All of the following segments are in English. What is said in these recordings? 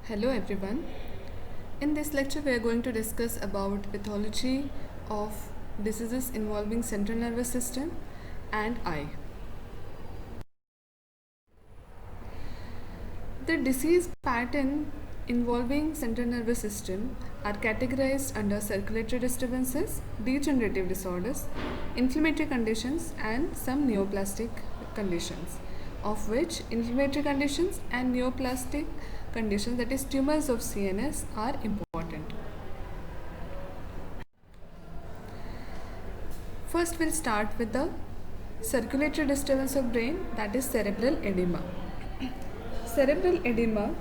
Hello everyone. In this lecture we are going to discuss about pathology of diseases involving central nervous system and eye. The disease pattern involving central nervous system are categorized under circulatory disturbances, degenerative disorders, inflammatory conditions and some neoplastic conditions, of which inflammatory conditions and neoplastic conditions, that is tumors of CNS, are important. First we'll start with the circulatory disturbance of brain, that is cerebral edema. Cerebral edema,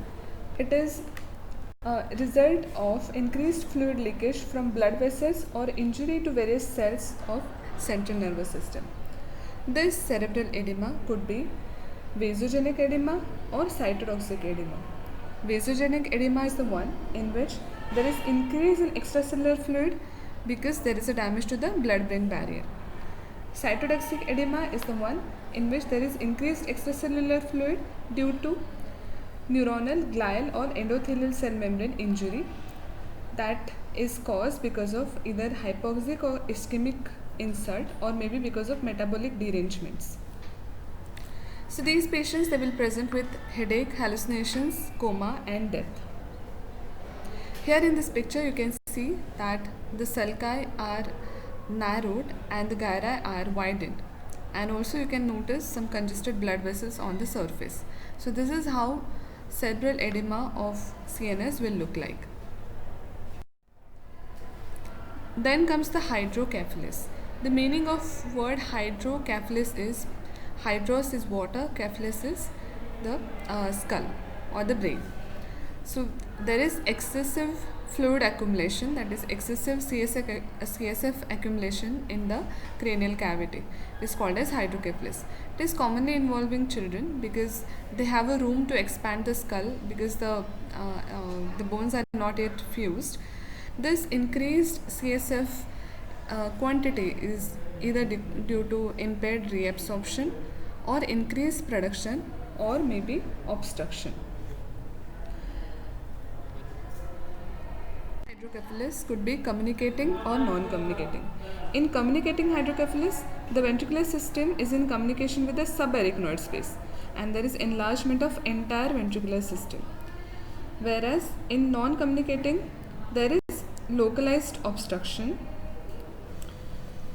it is a result of increased fluid leakage from blood vessels or injury to various cells of central nervous system. This cerebral edema could be vasogenic edema or cytotoxic edema. Vasogenic edema is the one in which there is increase in extracellular fluid because there is a damage to the blood-brain barrier. Cytotoxic edema is the one in which there is increased extracellular fluid due to neuronal, glial or endothelial cell membrane injury that is caused because of either hypoxic or ischemic insult or maybe because of metabolic derangements. So these patients, they will present with headache, hallucinations, coma and death. Here in this picture you can see that the sulci are narrowed and the gyri are widened, and also you can notice some congested blood vessels on the surface. So this is how cerebral edema of CNS will look like. Then comes the hydrocephalus. The meaning of word hydrocephalus is, hydros is water, cephalus is the skull or the brain. So there is excessive fluid accumulation, that is excessive CSF accumulation in the cranial cavity. It is called as hydrocephalus. It is commonly involving children because they have a room to expand the skull because the bones are not yet fused. This increased CSF quantity is either due to impaired reabsorption or increased production or maybe obstruction. Hydrocephalus could be communicating or non-communicating. In communicating hydrocephalus, the ventricular system is in communication with the subarachnoid space and there is enlargement of entire ventricular system. Whereas in non-communicating, there is localized obstruction.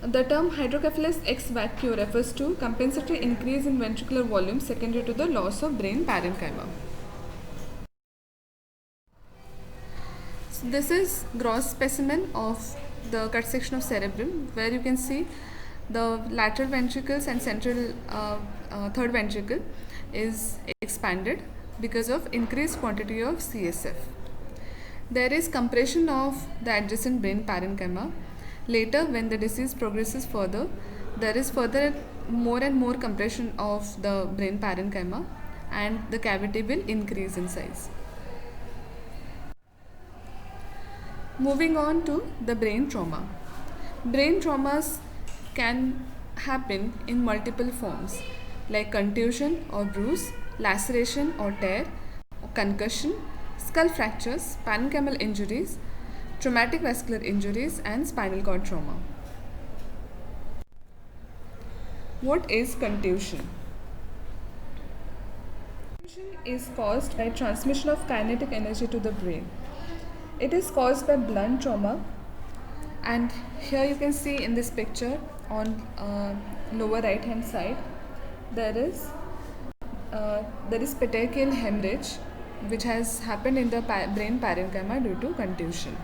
The term hydrocephalus ex vacuo refers to compensatory increase in ventricular volume secondary to the loss of brain parenchyma. So this is gross specimen of the cut section of cerebrum, where you can see the lateral ventricles and central third ventricle is expanded because of increased quantity of CSF. There is compression of the adjacent brain parenchyma. Later, when the disease progresses further, there is further more and more compression of the brain parenchyma and the cavity will increase in size. Moving on to the brain trauma. Brain traumas can happen in multiple forms like contusion or bruise, laceration or tear, concussion, skull fractures, parenchymal injuries, traumatic vascular injuries and spinal cord trauma. What is contusion? Contusion is caused by transmission of kinetic energy to the brain. It is caused by blunt trauma, and here you can see in this picture on lower right hand side there is petechial hemorrhage which has happened in the brain parenchyma due to contusion.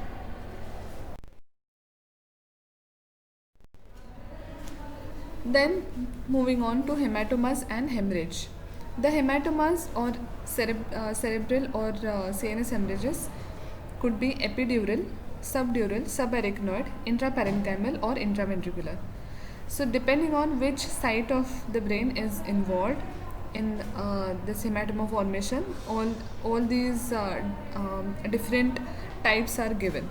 Then moving on to hematomas and hemorrhage. The hematomas or cerebral or CNS hemorrhages could be epidural, subdural, subarachnoid, intraparenchymal or intraventricular. So depending on which site of the brain is involved in this hematoma formation, all these different types are given.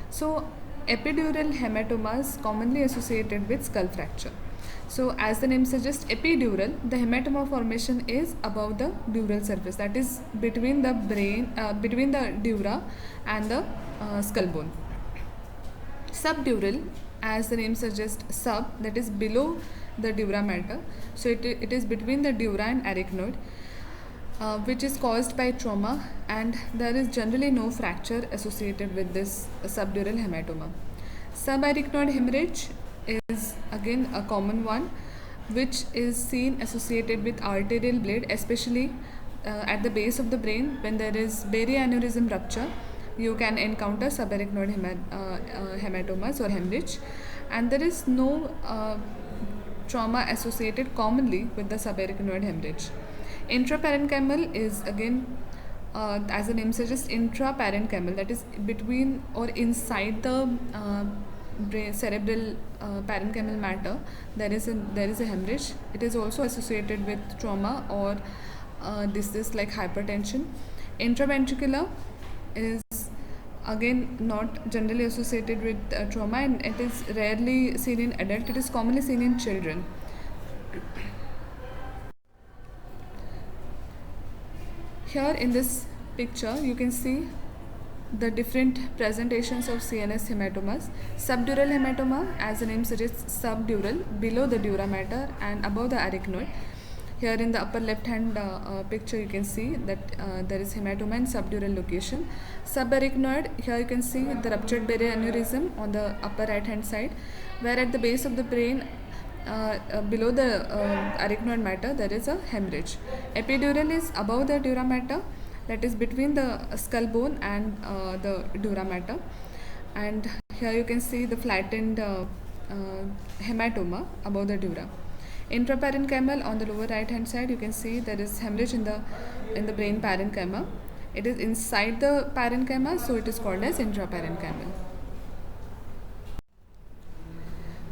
So epidural hematomas commonly associated with skull fracture. So as the name suggests, epidural, the hematoma formation is above the dural surface, that is between the between the dura and the skull bone. Subdural, as the name suggests, sub, that is below the dura mater. So it is between the dura and arachnoid, which is caused by trauma, and there is generally no fracture associated with this subdural hematoma. Subarachnoid hemorrhage is again a common one, which is seen associated with arterial bleed, especially at the base of the brain. When there is barrier-aneurysm rupture, you can encounter subarachnoid hematomas or hemorrhage, and there is no trauma associated commonly with the subarachnoid hemorrhage. Intraparenchymal is again, as the name suggests, intraparenchymal, that is between or inside the cerebral parenchymal matter. There is a hemorrhage. It is also associated with trauma or disease like hypertension. Intraventricular is again not generally associated with trauma, and it is rarely seen in adult. It is commonly seen in children. Here in this picture you can see the different presentations of CNS hematomas. Subdural hematoma, as the name suggests, subdural, below the dura mater and above the arachnoid. Here in the upper left hand picture you can see that there is hematoma in subdural location. Subarachnoid, here you can see the ruptured barrier aneurysm on the upper right hand side, where at the base of the brain below the arachnoid mater there is a hemorrhage. Epidural is above the dura mater, that is between the skull bone and the dura mater, and here you can see the flattened hematoma above the dura. Intraparenchymal, on the lower right hand side you can see there is hemorrhage in the brain parenchyma. It is inside the parenchyma, so it is called as intraparenchymal.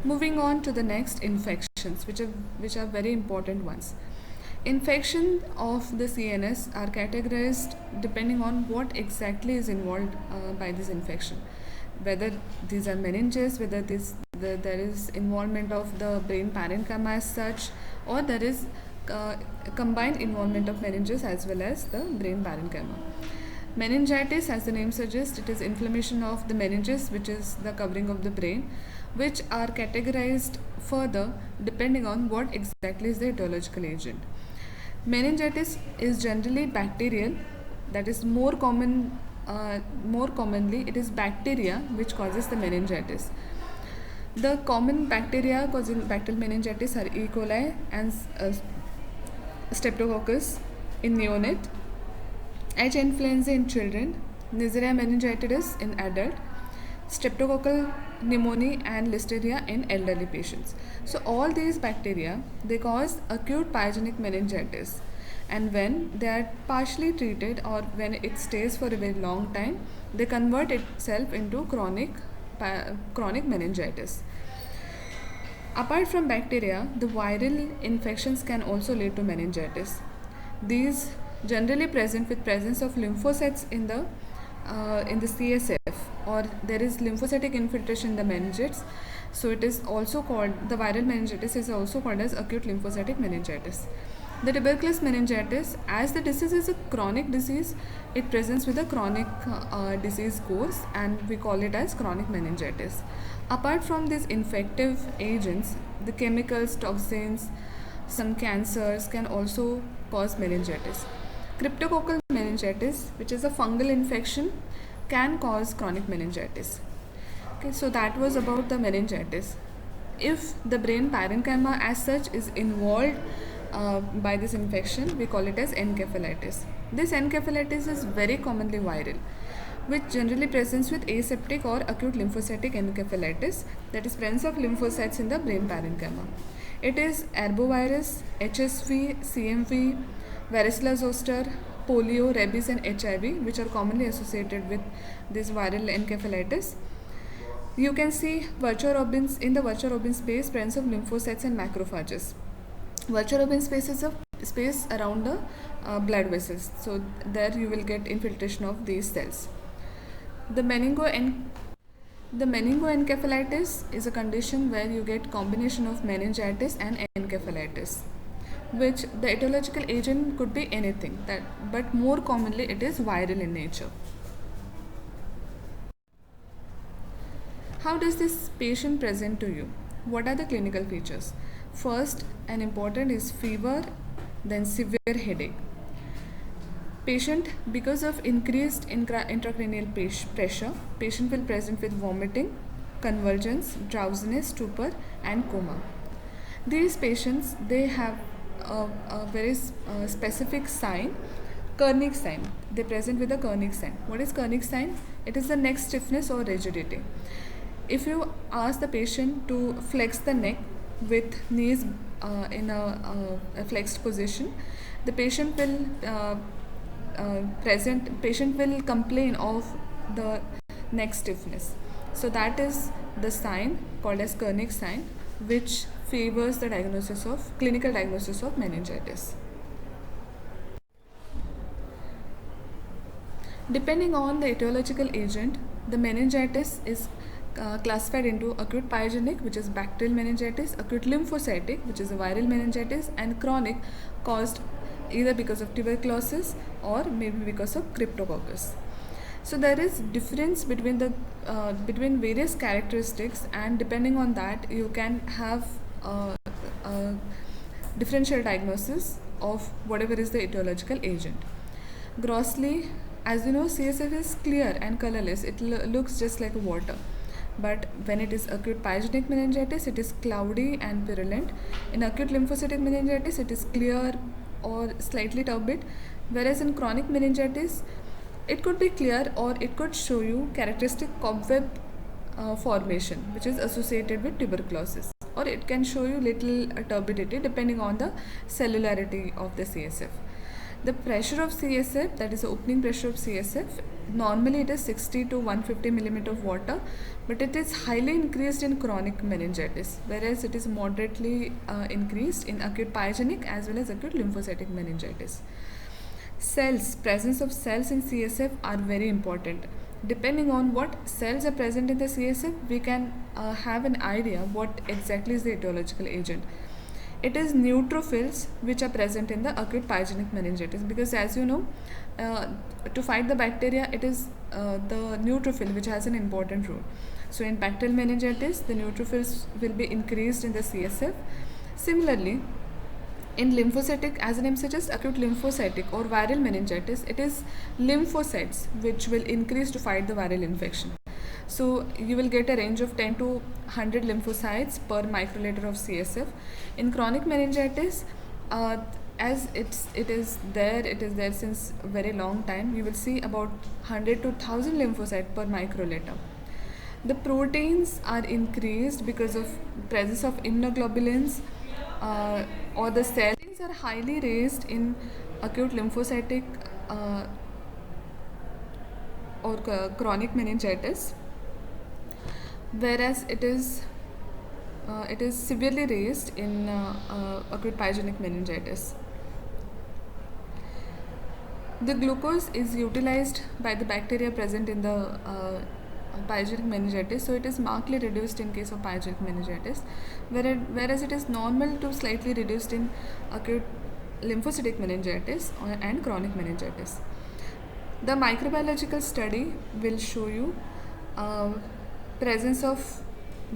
Moving on to the next infections, which are very important ones. Infection of the CNS are categorized depending on what exactly is involved by this infection. Whether these are meninges, whether there is involvement of the brain parenchyma as such, or there is combined involvement of meninges as well as the brain parenchyma. Meningitis, as the name suggests, it is inflammation of the meninges, which is the covering of the brain, which are categorized further depending on what exactly is the etiological agent. Meningitis is generally bacterial, that is more commonly it is bacteria which causes the meningitis. The common bacteria causing bacterial meningitis are E. coli and Streptococcus in neonate, H. influenzae in children, Neisseria meningitidis in adult, Streptococcal pneumoniae and Listeria in elderly patients. So all these bacteria, they cause acute pyogenic meningitis, and when they are partially treated or when it stays for a very long time, they convert itself into chronic meningitis. Apart from bacteria, the viral infections can also lead to meningitis. These generally present with presence of lymphocytes in the CSF, or there is lymphocytic infiltration in the meninges. So it is also called, the viral meningitis is also called as acute lymphocytic meningitis. The tuberculous meningitis, as the disease is a chronic disease, it presents with a chronic disease course, and we call it as chronic meningitis. Apart from these infective agents, the chemicals, toxins, some cancers can also cause meningitis. Cryptococcal meningitis, which is a fungal infection, can cause chronic meningitis. Okay, so that was about the meningitis. If the brain parenchyma as such is involved by this infection, we call it as encephalitis. This encephalitis is very commonly viral, which generally presents with aseptic or acute lymphocytic encephalitis, that is presence of lymphocytes in the brain parenchyma. It is arbovirus, HSV, CMV, varicella zoster, polio, rabies and HIV, which are commonly associated with this viral encephalitis. You can see in the Virchow-Robin space, presence of lymphocytes and macrophages. Virchow-Robin space is a space around the blood vessels, so there you will get infiltration of these cells. The The meningoencephalitis is a condition where you get combination of meningitis and encephalitis, which the etiological agent could be anything, but more commonly it is viral in nature. How does this patient present to you? What are the clinical features? First and important is fever, then severe headache. Patient, because of increased intracranial pressure, patient will present with vomiting, convulsions, drowsiness, stupor, and coma. These patients, they have a very specific sign, Kernig sign. They present with a Kernig sign. What is Kernig sign? It is the neck stiffness or rigidity. If you ask the patient to flex the neck with knees in a flexed position, the patient will complain of the neck stiffness. So that is the sign called as Kernig sign, which favors the clinical diagnosis of meningitis. Depending on the etiological agent, the meningitis is classified into acute pyogenic, which is bacterial meningitis, acute lymphocytic, which is a viral meningitis, and chronic, caused either because of tuberculosis or maybe because of cryptococcus. So there is difference between various characteristics, and depending on that, you can have a differential diagnosis of whatever is the etiological agent. Grossly, as you know, CSF is clear and colorless. It looks just like water. But when it is acute pyogenic meningitis, it is cloudy and purulent. In acute lymphocytic meningitis, it is clear or slightly turbid. Whereas in chronic meningitis, it could be clear or it could show you characteristic cobweb formation, which is associated with tuberculosis. Or it can show you little turbidity depending on the cellularity of the CSF. The pressure of CSF, that is the opening pressure of CSF, normally it is 60 to 150 millimeter of water, but it is highly increased in chronic meningitis, whereas it is moderately increased in acute pyogenic as well as acute lymphocytic meningitis. Presence of cells in CSF are very important. Depending on what cells are present in the CSF, we can have an idea what exactly is the etiological agent. It is neutrophils which are present in the acute pyogenic meningitis, because as you know, to fight the bacteria, it is the neutrophil which has an important role. So in bacterial meningitis, the neutrophils will be increased in the CSF. Similarly, in lymphocytic, as the name suggests, acute lymphocytic or viral meningitis, it is lymphocytes which will increase to fight the viral infection. So you will get a range of 10 to 100 lymphocytes per microliter of CSF. In chronic meningitis, as it is there since a very long time, you will see about 100 to 1000 lymphocytes per microliter. The proteins are increased because of presence of immunoglobulins, or the cells are highly raised in acute lymphocytic or chronic meningitis, whereas it is severely raised in acute pyogenic meningitis. The glucose is utilized by the bacteria present in the pyogenic meningitis, so it is markedly reduced in case of pyogenic meningitis, whereas it is normal to slightly reduced in acute lymphocytic meningitis and chronic meningitis. The microbiological study will show you presence of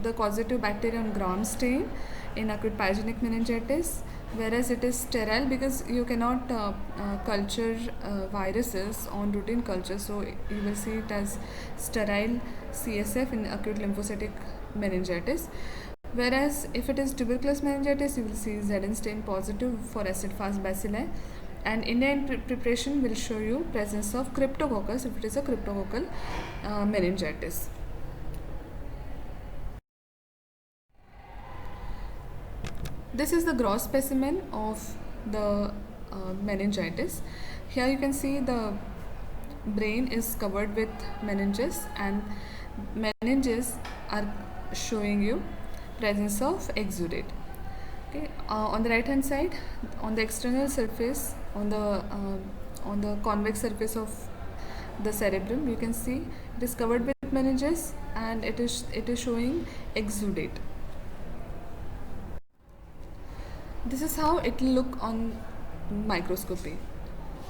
the causative bacteria on Gram stain in acute pyogenic meningitis, whereas it is sterile because you cannot culture viruses on routine culture, so you will see it as sterile CSF in acute lymphocytic meningitis. Whereas if it is tuberculous meningitis, you will see Zn stain positive for acid-fast bacilli, and India preparation will show you presence of cryptococcus if it is a cryptococcal meningitis. This is the gross specimen of the meningitis. Here you can see the brain is covered with meninges, and meninges are showing you presence of exudate. Okay. On the right hand side, on the external surface, on the convex surface of the cerebrum, you can see it is covered with with meninges, and it is showing exudate. This is how it will look on microscopy.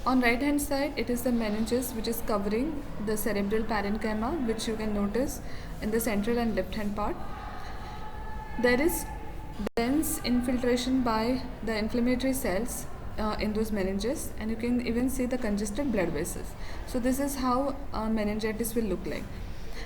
On right hand side, it is the meninges which is covering the cerebral parenchyma, which you can notice in the central and left hand part. There is dense infiltration by the inflammatory cells in those meninges, and you can even see the congested blood vessels. So this is how meningitis will look like.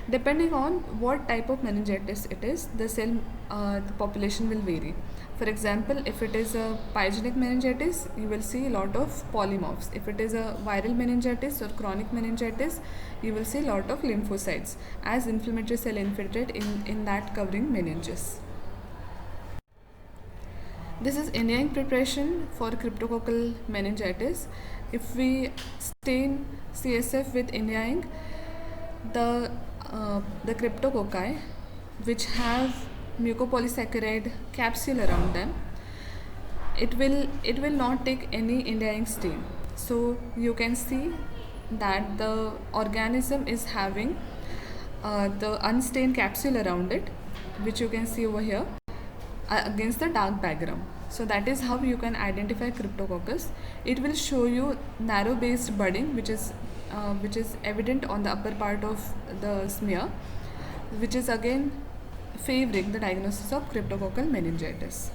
Depending on what type of meningitis it is, the cell the population will vary. For example, if it is a pyogenic meningitis, you will see a lot of polymorphs. If it is a viral meningitis or chronic meningitis, you will see a lot of lymphocytes as inflammatory cell infiltrate in that covering meninges. This is India preparation for cryptococcal meningitis. If we stain CSF with India ink, the cryptococci, which have mucopolysaccharide capsule around them, it will not take any India ink stain. So you can see that the organism is having the unstained capsule around it, which you can see over here against the dark background. So that is how you can identify Cryptococcus. It will show you narrow based budding, which is evident on the upper part of the smear, which is again favoring the diagnosis of cryptococcal meningitis.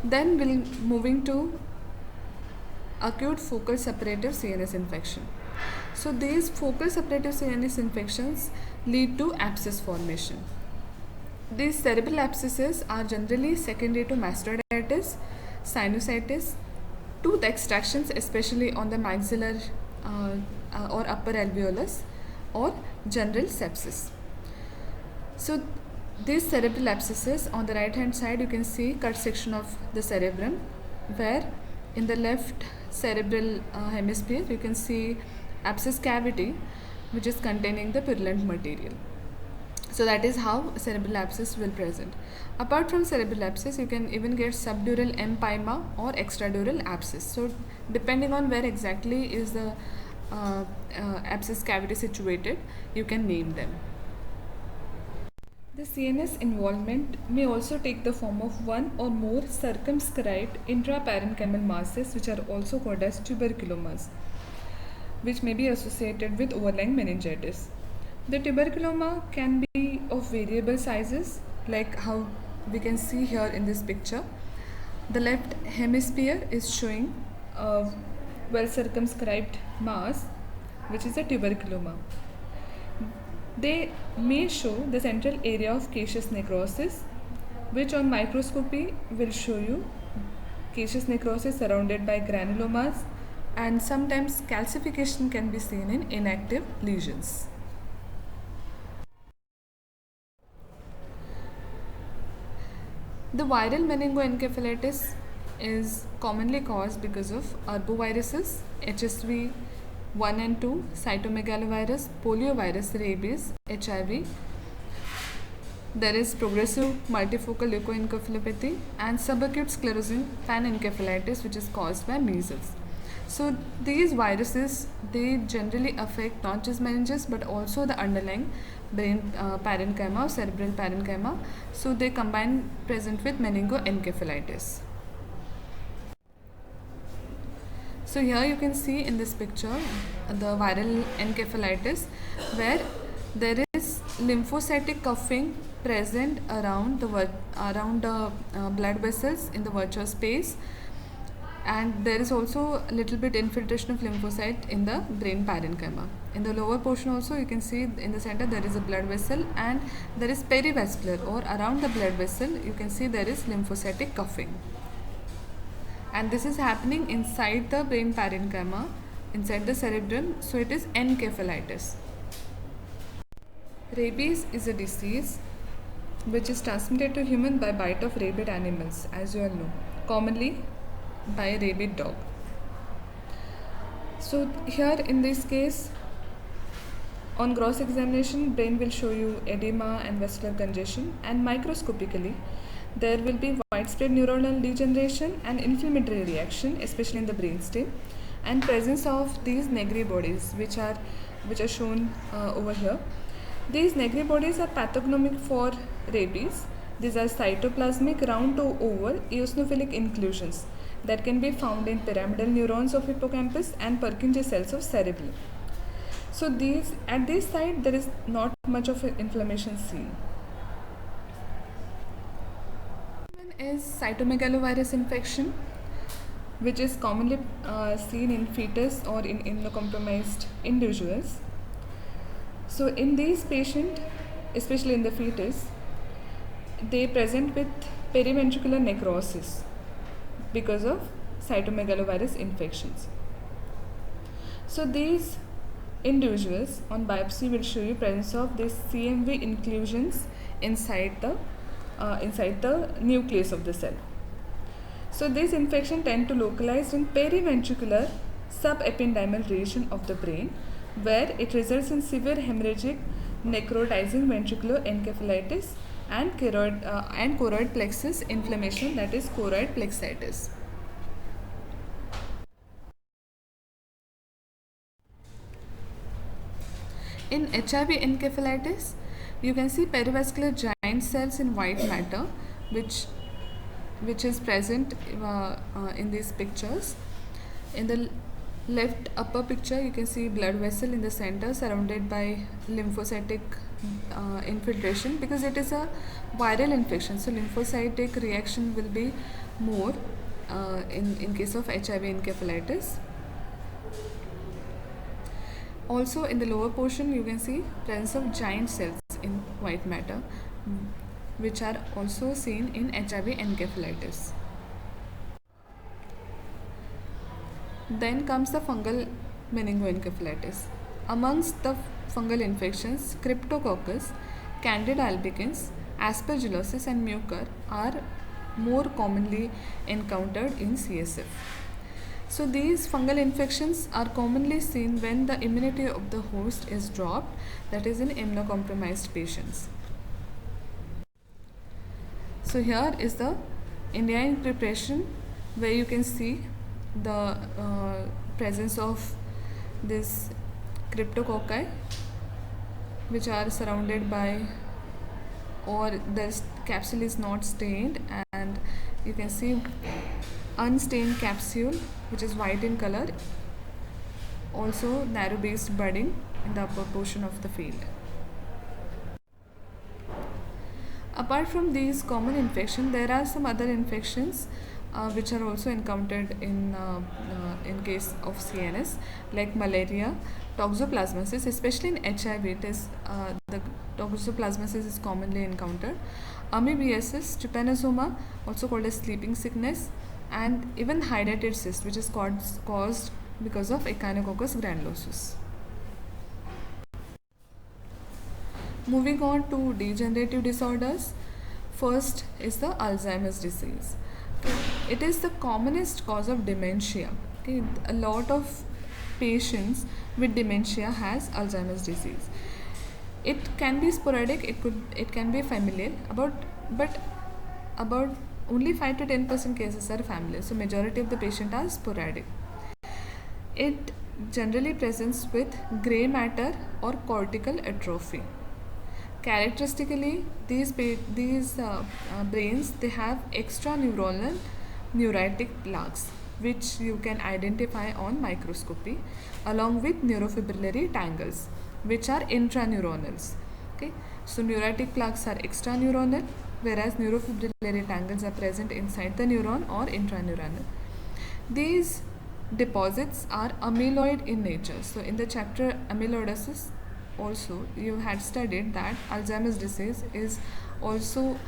Then we'll moving to acute focal suppurative CNS infection. So these focal suppurative CNS infections lead to abscess formation. These cerebral abscesses are generally secondary to mastoiditis, sinusitis, tooth extractions, especially on the maxillar or upper alveolus, or general sepsis. So these cerebral abscesses, on the right hand side you can see cut section of the cerebrum, where in the left cerebral hemisphere you can see abscess cavity which is containing the purulent material. So that is how cerebral abscess will present. Apart from cerebral abscess, you can even get subdural empyema or extradural abscess. So depending on where exactly is the abscess cavity situated, you can name them. The CNS involvement may also take the form of one or more circumscribed intraparenchymal masses, which are also called as tuberculomas, which may be associated with overlying meningitis. The tuberculoma can be of variable sizes, like how we can see here in this picture. The left hemisphere is showing a well circumscribed mass, which is a tuberculoma. They may show the central area of caseous necrosis, which on microscopy will show you caseous necrosis surrounded by granulomas, and sometimes calcification can be seen in inactive lesions. The viral meningoencephalitis is commonly caused because of arboviruses, HSV 1 and 2, cytomegalovirus, poliovirus, rabies, HIV. There is progressive multifocal leukoencephalopathy and subacute sclerosing panencephalitis, which is caused by measles. So these viruses, they generally affect not just meninges but also the underlying brain parenchyma or cerebral parenchyma. So they combine present with meningoencephalitis. So here you can see in this picture the viral encephalitis, where there is lymphocytic cuffing present around the blood vessels in the virtual space, and there is also a little bit infiltration of lymphocyte in the brain parenchyma. In the lower portion also you can see in the center there is a blood vessel, and there is perivascular or around the blood vessel you can see there is lymphocytic cuffing. And this is happening inside the brain parenchyma, inside the cerebrum, so it is encephalitis. Rabies is a disease which is transmitted to human by bite of rabid animals, as you all know, commonly by a rabid dog. So here in this case, on gross examination, brain will show you edema and vascular congestion, and microscopically there will be widespread neuronal degeneration and inflammatory reaction, especially in the brainstem, and presence of these Negri bodies, which are shown over here. These Negri bodies are pathognomic for rabies. These are cytoplasmic round to oval eosinophilic inclusions that can be found in pyramidal neurons of hippocampus and Purkinje cells of cerebellum. So these at this site there is not much of inflammation seen. One is cytomegalovirus infection, which is commonly seen in fetus or in immunocompromised individuals. So in these patients, especially in the fetus, they present with periventricular necrosis because of cytomegalovirus infections. So these individuals on biopsy will show you presence of these CMV inclusions inside the nucleus of the cell. So these infections tend to localize in periventricular subependymal region of the brain, where it results in severe hemorrhagic necrotizing ventricular encephalitis and choroid plexus inflammation, that is choroid plexitis. In HIV encephalitis, you can see perivascular giant cells in white matter, which is present in these pictures. In the left upper picture, you can see blood vessel in the center surrounded by lymphocytic infiltration, because it is a viral infection. So lymphocytic reaction will be more in case of HIV encephalitis. Also in the lower portion you can see presence of giant cells in white matter, which are also seen in HIV encephalitis. Then comes the fungal meningoencephalitis. Amongst the fungal infections, Cryptococcus, Candida albicans, Aspergillosis and Mucor are more commonly encountered in CSF. So these fungal infections are commonly seen when the immunity of the host is dropped, that is in immunocompromised patients. So here is the Indian preparation, where you can see the presence of this cryptococci, which are surrounded by, or the capsule is not stained, and you can see unstained capsule which is white in color, also narrow based budding in the upper portion of the field. Apart from these common infections, there are some other infections which are also encountered in case of CNS, like malaria, toxoplasmosis, especially in HIV. It is the toxoplasmosis is commonly encountered. Amoebiasis, trypanosoma, also called as sleeping sickness, and even hydatid cyst, which is caused because of Echinococcus granulosus. Moving on to degenerative disorders, first is the Alzheimer's disease. It is the commonest cause of dementia. Okay? A lot of patients with dementia has Alzheimer's disease. It can be sporadic, it can be familial, but about only 5 to 10% cases are familial, so majority of the patients are sporadic. It generally presents with grey matter or cortical atrophy. Characteristically, these brains, they have extraneuronal neuritic plaques, which you can identify on microscopy, along with neurofibrillary tangles, which are intraneuronals. Okay, so neuritic plaques are extraneuronal, whereas neurofibrillary tangles are present inside the neuron or intraneuronal. These deposits are amyloid in nature. So in the chapter amyloidosis also you had studied that Alzheimer's disease is also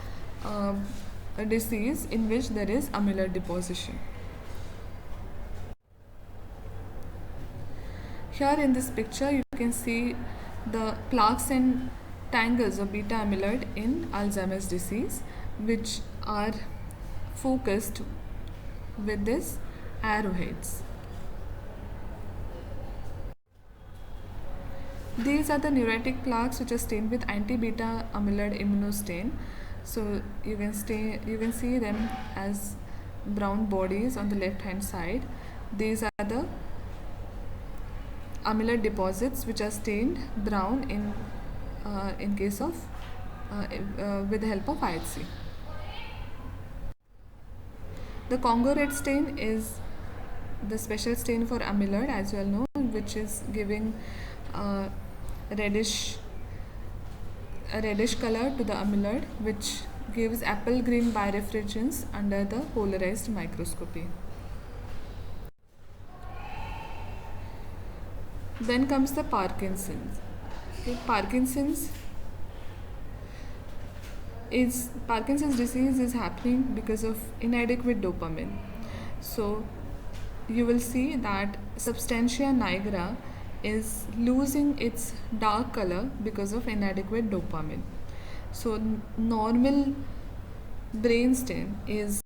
a disease in which there is amyloid deposition. Here in this picture you can see the plaques and tangles of beta amyloid in Alzheimer's disease, which are focused with these arrowheads. These are the neuritic plaques which are stained with anti-beta amyloid immunostain. So you can see them as brown bodies on the left hand side. These are the amyloid deposits which are stained brown in case of with the help of IHC. The Congo red stain is the special stain for amyloid, as you all know, which is giving a reddish color to the amyloid, which gives apple green birefringence under the polarized microscopy. Then comes the Parkinson's. Parkinson's disease is happening because of inadequate dopamine. So you will see that substantia nigra is losing its dark color because of inadequate dopamine. So normal brainstem is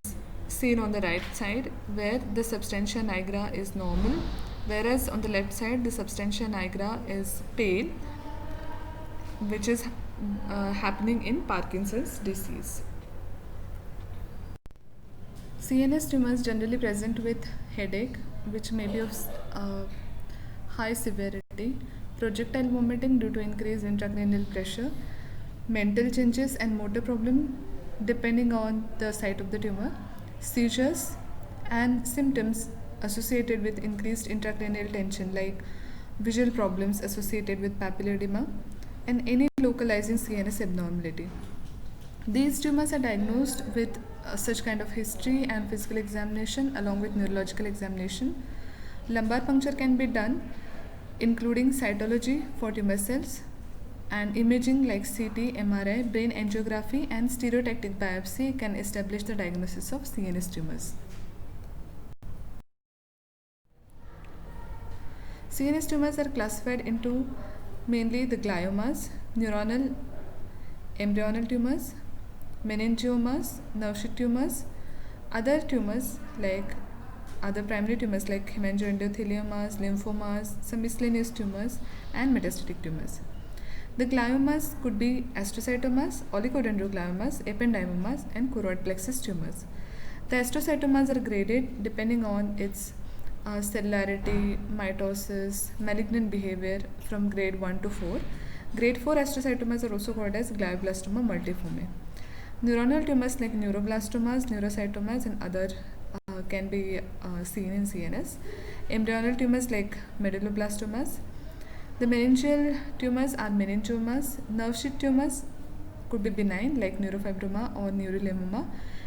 seen on the right side where the substantia nigra is normal, whereas on the left side the substantia nigra is pale, which is happening in Parkinson's disease. CNS tumors generally present with headache, which may be of high severity, projectile vomiting due to increased intracranial pressure, mental changes and motor problem depending on the site of the tumor, seizures, and symptoms associated with increased intracranial tension like visual problems associated with papilledema, and any localizing CNS abnormality. These tumors are diagnosed with such kind of history and physical examination along with neurological examination. Lumbar puncture can be done, including cytology for tumor cells and imaging like CT, MRI, brain angiography, and stereotactic biopsy can establish the diagnosis of CNS tumors. CNS tumors are classified into mainly the gliomas, neuronal embryonal tumors, meningiomas, nerve sheath tumors, other tumors like other primary tumors like hemangioendotheliomas, lymphomas, some miscellaneous tumors, and metastatic tumors. The gliomas could be astrocytomas, oligodendrogliomas, ependymomas, and choroid plexus tumors. The astrocytomas are graded depending on its cellularity, mitosis, malignant behavior from grade 1 to 4. Grade 4 astrocytomas are also called as glioblastoma multiforme. Neuronal tumors like neuroblastomas, neurocytomas, and other can be seen in CNS. Embryonal tumors like medulloblastomas. The meningeal tumors are meningiomas. Nerve sheath tumors could be benign like neurofibroma or neurolemoma,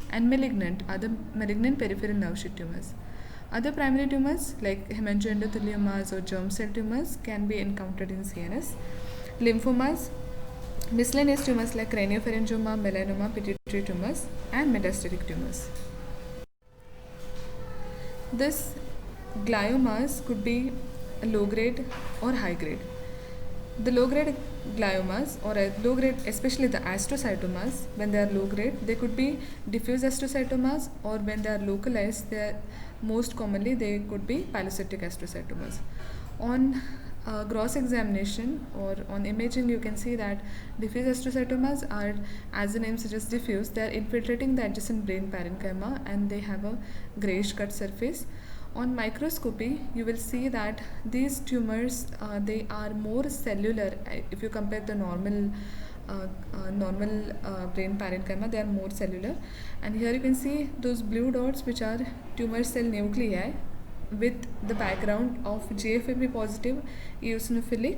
and malignant are the malignant peripheral nerve sheath tumors. Other primary tumors like hemangioendotheliomas or germ cell tumors can be encountered in CNS. Lymphomas, miscellaneous tumors like craniopharyngioma, melanoma, pituitary tumors, and metastatic tumors. This gliomas could be low grade or high grade. The low grade gliomas or low grade, especially the astrocytomas, when they are low grade, they could be diffuse astrocytomas, or when they are localized, most commonly they could be pilocytic astrocytomas. On gross examination or on imaging, you can see that diffuse astrocytomas are, as the name suggests, diffuse. They are infiltrating the adjacent brain parenchyma and they have a grayish cut surface. On microscopy, you will see that these tumors they are more cellular. If you compare the normal brain parenchyma, they are more cellular. And here you can see those blue dots, which are tumor cell nuclei with the background of GFAP positive eosinophilic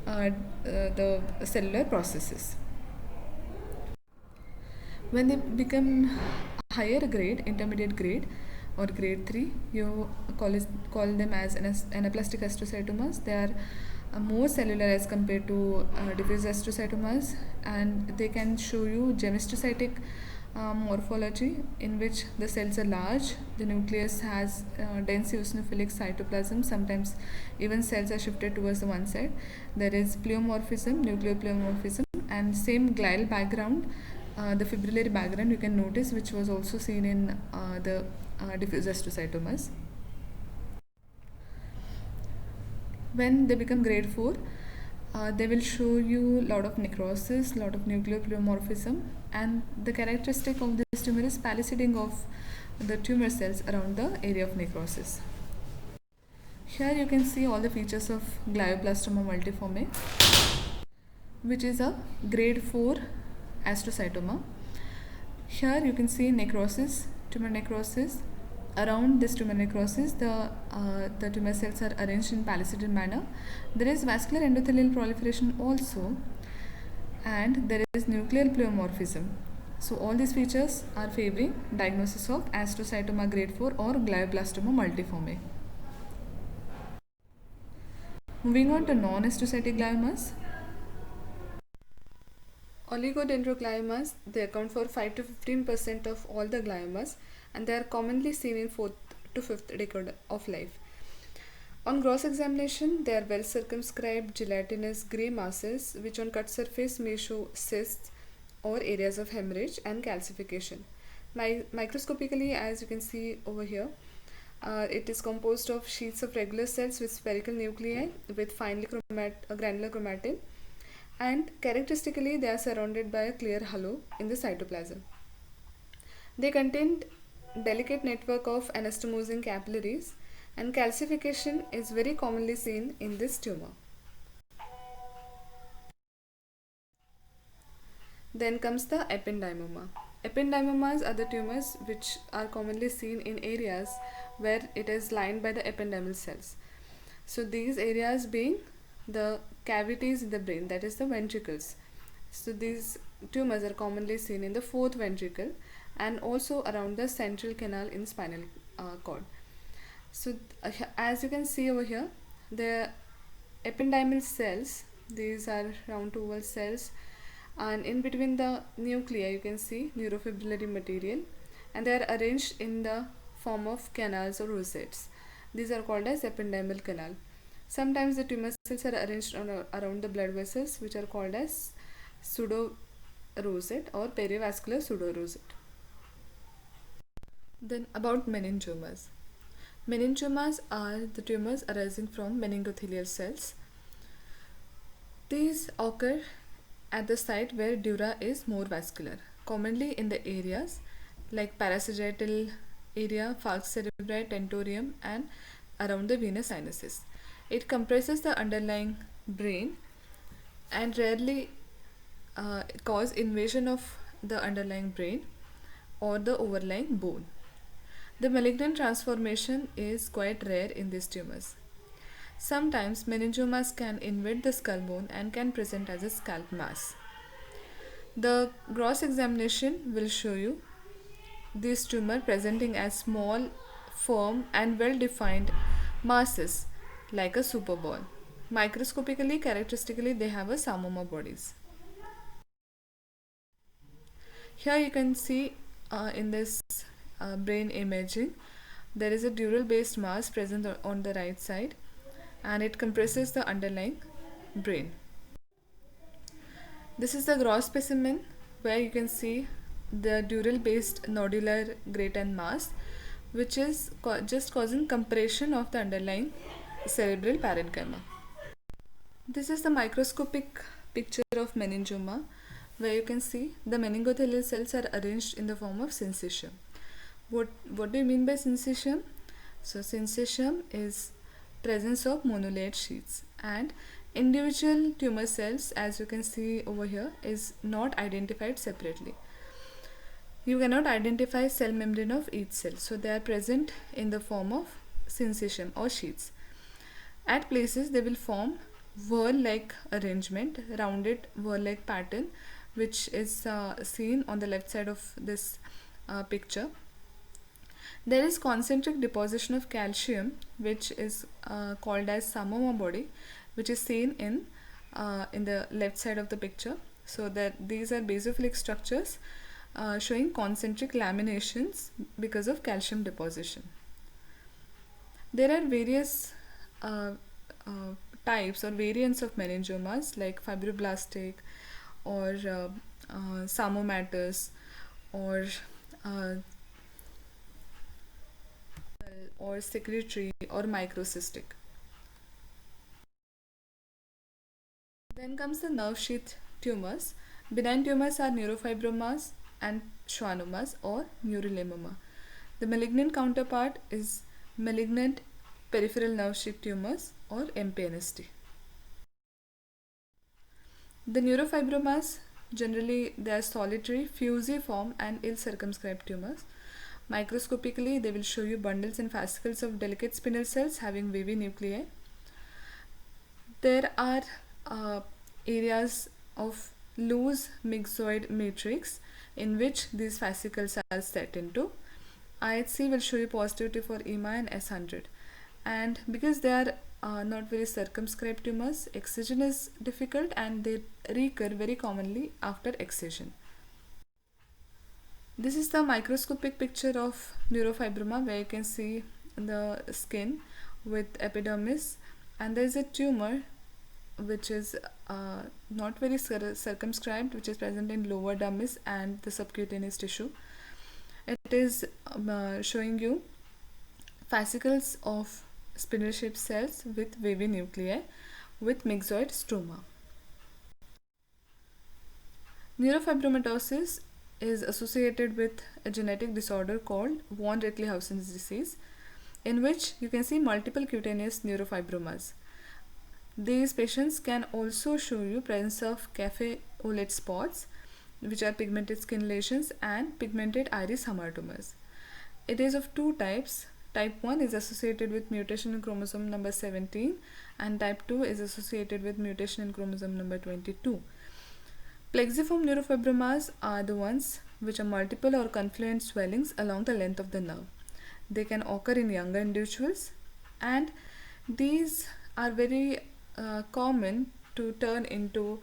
the cellular processes. When they become higher grade, intermediate grade, or grade 3, you call them as anaplastic astrocytomas. They are more cellular as compared to diffuse astrocytomas, and they can show you gemistocytic morphology in which the cells are large, the nucleus has dense eosinophilic cytoplasm, sometimes even cells are shifted towards the one side. There is pleomorphism, nucleopleomorphism, and same glial background, the fibrillary background you can notice, which was also seen in the diffuse astrocytomas. When they become grade 4, they will show you a lot of necrosis, lot of nucleopleomorphism, and the characteristic of this tumor is palisading of the tumor cells around the area of necrosis. Here you can see all the features of glioblastoma multiforme, which is a grade 4 astrocytoma. Here you can see necrosis, tumor necrosis. Around this tumor necrosis, the tumor cells are arranged in palisaded manner. There is vascular endothelial proliferation also, and there is nuclear pleomorphism. So all these features are favoring diagnosis of astrocytoma grade 4 or glioblastoma multiforme. Moving on to non-astrocytic gliomas. Oligodendrogliomas, they account for 5 to 15% of all the gliomas, and they are commonly seen in 4th to 5th decade of life. On gross examination, they are well circumscribed gelatinous grey masses which on cut surface may show cysts or areas of hemorrhage and calcification. Microscopically, as you can see over here, it is composed of sheets of regular cells with spherical nuclei with finely granular chromatin, and characteristically they are surrounded by a clear halo in the cytoplasm. They contain delicate network of anastomosing capillaries, and calcification is very commonly seen in this tumor. Then comes the ependymoma. Ependymomas are the tumors which are commonly seen in areas where it is lined by the ependymal cells. So these areas being the cavities in the brain, that is the ventricles. So these tumors are commonly seen in the fourth ventricle and also around the central canal in spinal cord. So as you can see over here, the ependymal cells, these are round oval cells, and in between the nuclei you can see neurofibrillary material, and they are arranged in the form of canals or rosettes. These are called as ependymal canal. Sometimes the tumor cells are arranged around the blood vessels, which are called as pseudo rosette or perivascular pseudo rosette. Then about meningiomas. Meningiomas are the tumors arising from meningothelial cells. These occur at the site where dura is more vascular, commonly in the areas like parasagittal area, falx cerebri, tentorium, and around the venous sinuses. It compresses the underlying brain and rarely cause invasion of the underlying brain or the overlying bone. The malignant transformation is quite rare in these tumors. Sometimes meningiomas can invade the skull bone and can present as a scalp mass. The gross examination will show you this tumor presenting as small, firm, and well defined masses like a superball. Microscopically, characteristically, they have a Samoma bodies. Here you can see in this brain imaging, there is a dural based mass present on the right side, and it compresses the underlying brain. This is the gross specimen where you can see the dural based nodular greater mass, which is just causing compression of the underlying cerebral parenchyma. This is the microscopic picture of meningioma, where you can see the meningothelial cells are arranged in the form of syncytium. What do you mean by syncytium? So syncytium is presence of monolayered sheets, and individual tumor cells, as you can see over here, is not identified separately. You cannot identify cell membrane of each cell, so they are present in the form of syncytium or sheets. At places they will form whorl-like arrangement, rounded whorl-like pattern, which is seen on the left side of this picture. There is concentric deposition of calcium, which is called as Samoma body, which is seen in the left side of the picture. So that these are basophilic structures showing concentric laminations because of calcium deposition. There are various types or variants of meningiomas like fibroblastic or Samomatous or secretory or microcystic. Then comes the nerve sheath tumors. Benign tumors are neurofibromas and schwannomas or neurilemoma. The malignant counterpart is malignant peripheral nerve sheath tumors or MPNST. The neurofibromas, generally they are solitary, fusiform and ill-circumscribed tumors. Microscopically, they will show you bundles and fascicles of delicate spinal cells having wavy nuclei. There are areas of loose myxoid matrix in which these fascicles are set into. IHC will show you positivity for EMA and S100. And because they are not very circumscribed tumors, excision is difficult and they recur very commonly after excision. This is the microscopic picture of neurofibroma, where you can see the skin with epidermis, and there is a tumor which is not very circumscribed, which is present in lower dermis and the subcutaneous tissue. It is showing you fascicles of spindle shaped cells with wavy nuclei with myxoid stroma. Neurofibromatosis is associated with a genetic disorder called von Recklinghausen's disease, in which you can see multiple cutaneous neurofibromas. These patients can also show you presence of cafe au lait spots, which are pigmented skin lesions, and pigmented iris hamartomas. It is of two types. Type 1 is associated with mutation in chromosome number 17 and type 2 is associated with mutation in chromosome number 22. Plexiform neurofibromas are the ones which are multiple or confluent swellings along the length of the nerve. They can occur in younger individuals, and these are very common to turn into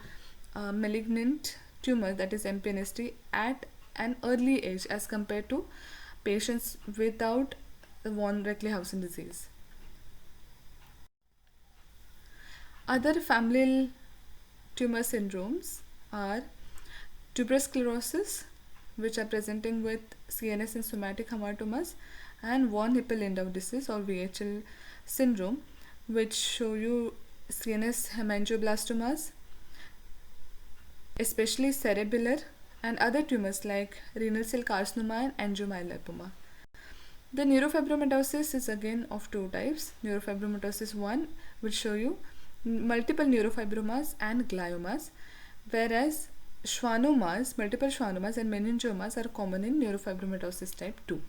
malignant tumor, that is MPNST, at an early age as compared to patients without von Recklinghausen disease. Other familial tumor syndromes are tuberous sclerosis, which are presenting with CNS and somatic hamartomas, and von Hippel-Lindau disease or VHL syndrome, which show you CNS hemangioblastomas, especially cerebellar, and other tumors like renal cell carcinoma and angiomyolipoma. The neurofibromatosis is again of two types. Neurofibromatosis 1 will show you multiple neurofibromas and gliomas, whereas schwannomas, multiple schwannomas and meningiomas are common in neurofibromatosis type 2.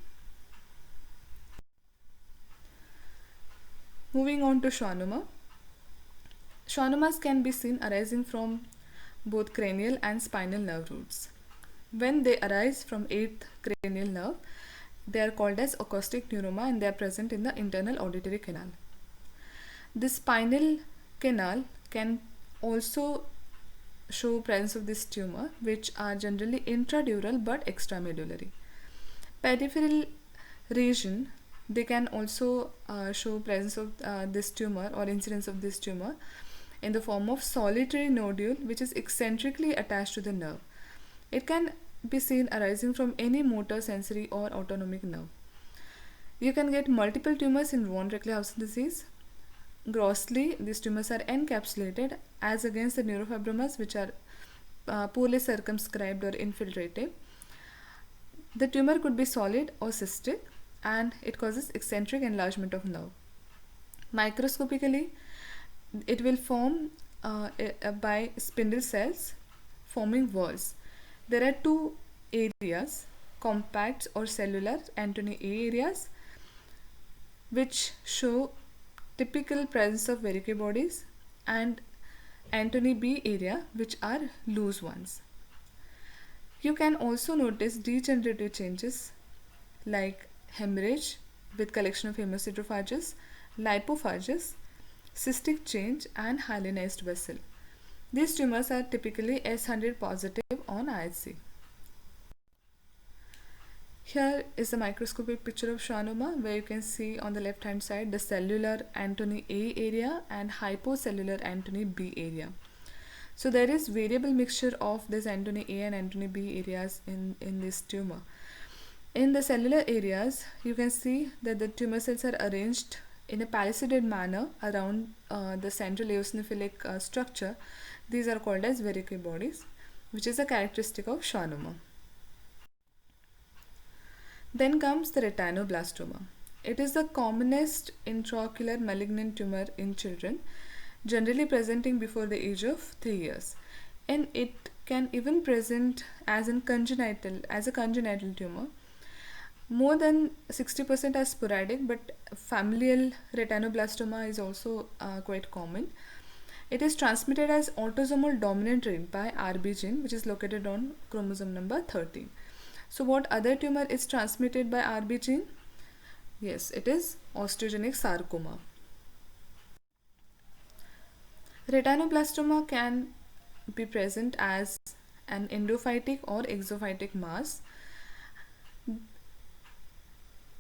Moving on to schwannoma. Schwannomas can be seen arising from both cranial and spinal nerve roots. When they arise from 8th cranial nerve, they are called as acoustic neuroma and they are present in the internal auditory canal. The spinal canal can also show presence of this tumor, which are generally intradural but extramedullary. Peripheral region, they can also show presence of this tumor or incidence of this tumor in the form of solitary nodule which is eccentrically attached to the nerve. It can be seen arising from any motor, sensory or autonomic nerve. You can get multiple tumors in von Recklinghausen disease. Grossly, these tumors are encapsulated as against the neurofibromas, which are poorly circumscribed or infiltrative. The tumor could be solid or cystic and it causes eccentric enlargement of nerve. Microscopically, it will form by spindle cells forming whorls. There are two areas, compact or cellular Antony A areas, which show typical presence of Wernicke bodies, and Antony B area, which are loose ones. You can also notice degenerative changes like hemorrhage with collection of hemosiderophages, lipophages, cystic change and hyalinized vessel. These tumors are typically S100 positive on IHC. Here is a microscopic picture of schwannoma, where you can see on the left hand side the cellular Antony A area and hypocellular Antony B area. So there is variable mixture of this Antony A and Antony B areas in this tumor. In the cellular areas, you can see that the tumor cells are arranged in a palisaded manner around the central eosinophilic structure. These are called as Wernicke bodies, which is a characteristic of schwannoma. Then comes the retinoblastoma. It is the commonest intraocular malignant tumor in children, generally presenting before the age of 3 years. And it can even present as a congenital tumor. More than 60% are sporadic, but familial retinoblastoma is also quite common. It is transmitted as autosomal dominant trait by RB gene, which is located on chromosome number 13. So what other tumor is transmitted by RB gene? Yes, it is osteogenic sarcoma. Retinoblastoma can be present as an endophytic or exophytic mass,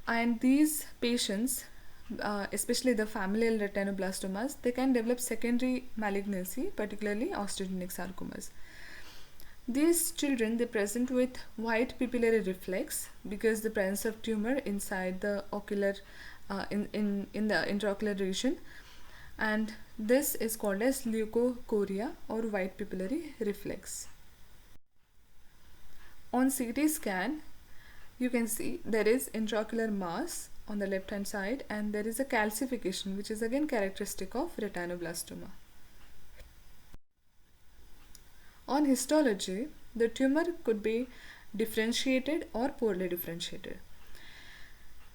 and these patients, especially the familial retinoblastomas, they can develop secondary malignancy, particularly osteogenic sarcomas. These children, they present with white pupillary reflex because the presence of tumor inside the ocular in the intraocular region, and this is called as leukocoria or white pupillary reflex. On CT scan, you can see there is intraocular mass on the left hand side, and there is a calcification, which is again characteristic of retinoblastoma. On histology, the tumor could be differentiated or poorly differentiated.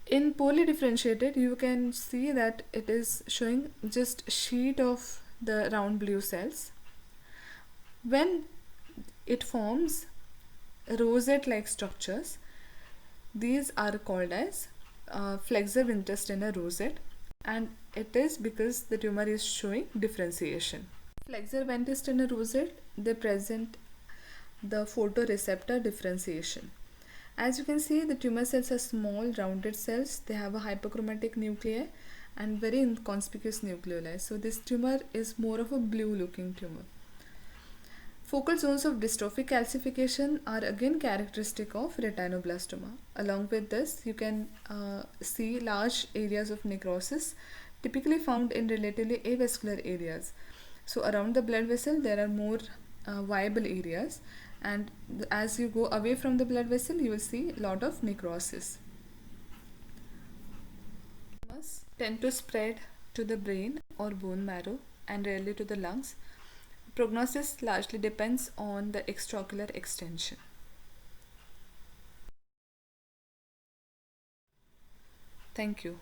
In poorly differentiated, you can see that it is showing just sheet of the round blue cells. When it forms rosette-like structures, these are called as flexor intestinal rosette, and it is because the tumor is showing differentiation. Flexor intestinal rosette, they present the photoreceptor differentiation. As you can see, the tumor cells are small rounded cells. They have a hyperchromatic nuclei and very inconspicuous nucleoli. So this tumor is more of a blue looking tumor. Focal zones of dystrophic calcification are again characteristic of retinoblastoma. Along with this, you can see large areas of necrosis, typically found in relatively avascular areas. So around the blood vessel, there are more viable areas, and as you go away from the blood vessel, you will see a lot of necrosis. Tumors tend to spread to the brain or bone marrow and rarely to the lungs. Prognosis largely depends on the extraocular extension. Thank you.